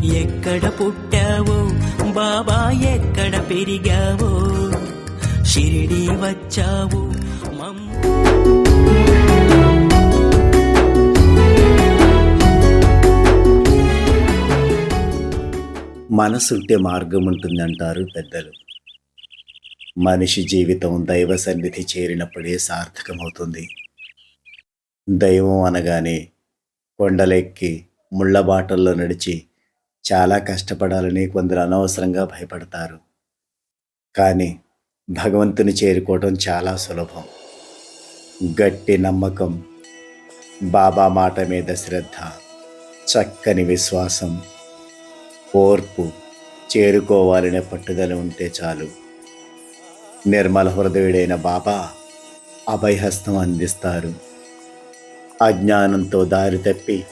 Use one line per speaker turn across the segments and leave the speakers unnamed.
ఎక్కడ పుట్టావో బాబా, ఎక్కడ పెరిగావో, షిరిడి వచ్చావు
మనసుంటే మార్గం ఉంటుందంటారు పెద్దలు. మనిషి జీవితం దైవ సన్నిధి చేరినప్పుడే సార్థకమవుతుంది. దైవం అనగానే కొండలెక్కి ముళ్ళబాటల్లో నడిచి చాలా కష్టపడాలని కొందరు అనవసరంగా భయపడతారు. కానీ భగవంతుని చేరుకోవడం చాలా సులభం. గట్టి నమ్మకం, బాబా మాట మీద శ్రద్ధ, చక్కని విశ్వాసం, ఓర్పు, చేరుకోవాలనే పట్టుదల ఉంటే చాలు. నిర్మల హృదయుడైన బాబా అభయహస్తం అందిస్తారు. అజ్ఞానంతో దారి తప్పి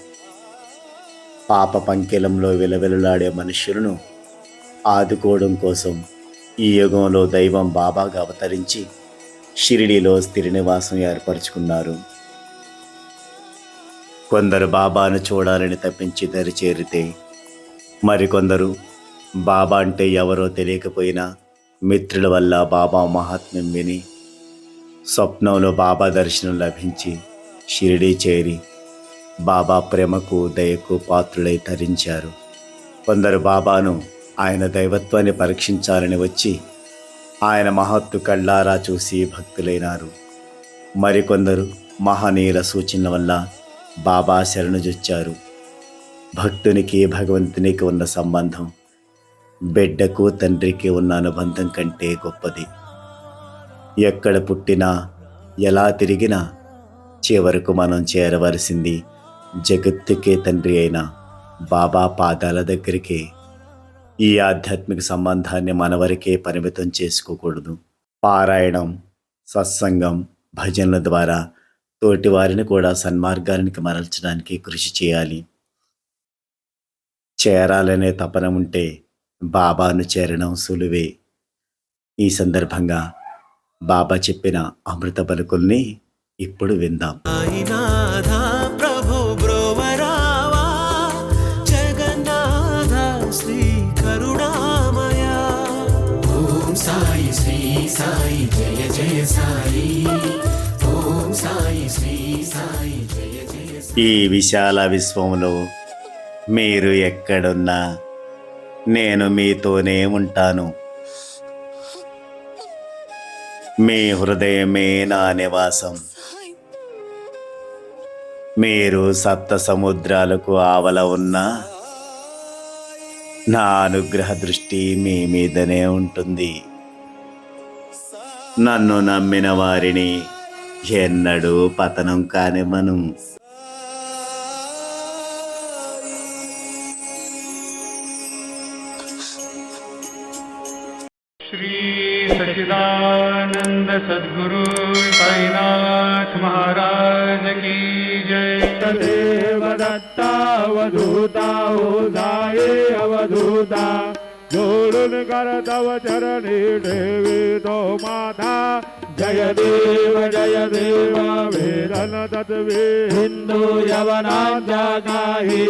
పాప పంకిలంలో విలవిలలాడే మనుష్యులను ఆదుకోవడం కోసం ఈ యుగంలో దైవం బాబాగా అవతరించి షిరిడీలో స్థిర నివాసం ఏర్పరచుకున్నారు. కొందరు బాబాను చూడాలని తప్పించి దరి చేరితే, మరికొందరు బాబా అంటే ఎవరో తెలియకపోయినా మిత్రుల వల్ల బాబా మహాత్మ్యం విని స్వప్నంలో బాబా దర్శనం లభించి షిరిడీ చేరి బాబా ప్రేమకు దయకు పాత్రులై తరించారు. కొందరు బాబాను ఆయన దైవత్వాన్ని పరీక్షించాలని వచ్చి ఆయన మహత్తు కళ్ళారా చూసి భక్తులైనారు. మరికొందరు మహనీయుల సూచనల వల్ల బాబా శరణుజొచ్చారు. భక్తునికి భగవంతునికి ఉన్న సంబంధం బిడ్డకు తండ్రికి ఉన్న అనుబంధం కంటే గొప్పది. ఎక్కడ పుట్టినా ఎలా తిరిగినా చివరకు మనం చేరవలసింది జగత్తుకే తండ్రి అయిన బాబా పాదాల దగ్గరికి. ఈ ఆధ్యాత్మిక సంబంధాన్ని మన వరకే పరిమితం చేసుకోకూడదు. పారాయణం, సత్సంగం, భజనల ద్వారా తోటి వారిని కూడా సన్మార్గానికి మరల్చడానికి కృషి చేయాలి. చేరాలనే తపన ఉంటే బాబాను చేరడం సులువే. ఈ సందర్భంగా బాబా చెప్పిన అమృత పలుకుల్ని ఇప్పుడు విందాం.
ప్రభు బ్రోవరావా, జగన్నాథ శ్రీ కరుణామయ, ఓం సాయి శ్రీ సాయి జయ జయ సాయి, ఓం సాయి శ్రీ సాయి జయ జయ.
ఈ విశాల విశ్వంలో మీరు ఎక్కడున్నా నేను మీతోనే ఉంటాను. మీ హృదయమే నా నివాసం. మీరు సప్త సముద్రాలకు ఆవల ఉన్నా నా అనుగ్రహ దృష్టి మీ మీదనే ఉంటుంది. నన్ను నమ్మిన వారిని ఎన్నడూ పతనం కానివ్వను.
श्री सच्चिदानंद सद्गुरु साईनाथ महाराज की जय। देव दत्ता अवधूता हो जाए अवधूता, जोड़ुन कर तव चरणी देवी तो माता। जय देव वेदन तत्वे हिंदू यवना जागाही,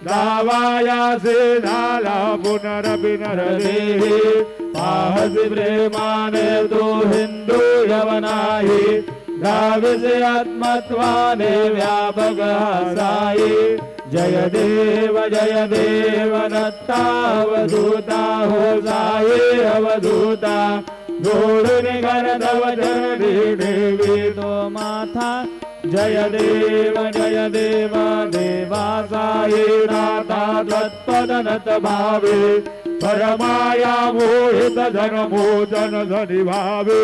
दावाया से झाला पुनरभिनरदेहि। पाहसि प्रेमाने तो हिंदू यवनाही, दाविसे आत्मत्वाने व्यापक साई। जय देव दत्ता अवधूता हो जाए अवधूता, जोड़ने कर तव चरणी देवी तो माथा। जय देव देवा साई नाथा तत्पदनत भावे, परमाया मोहित जन मोचन धनि भावे।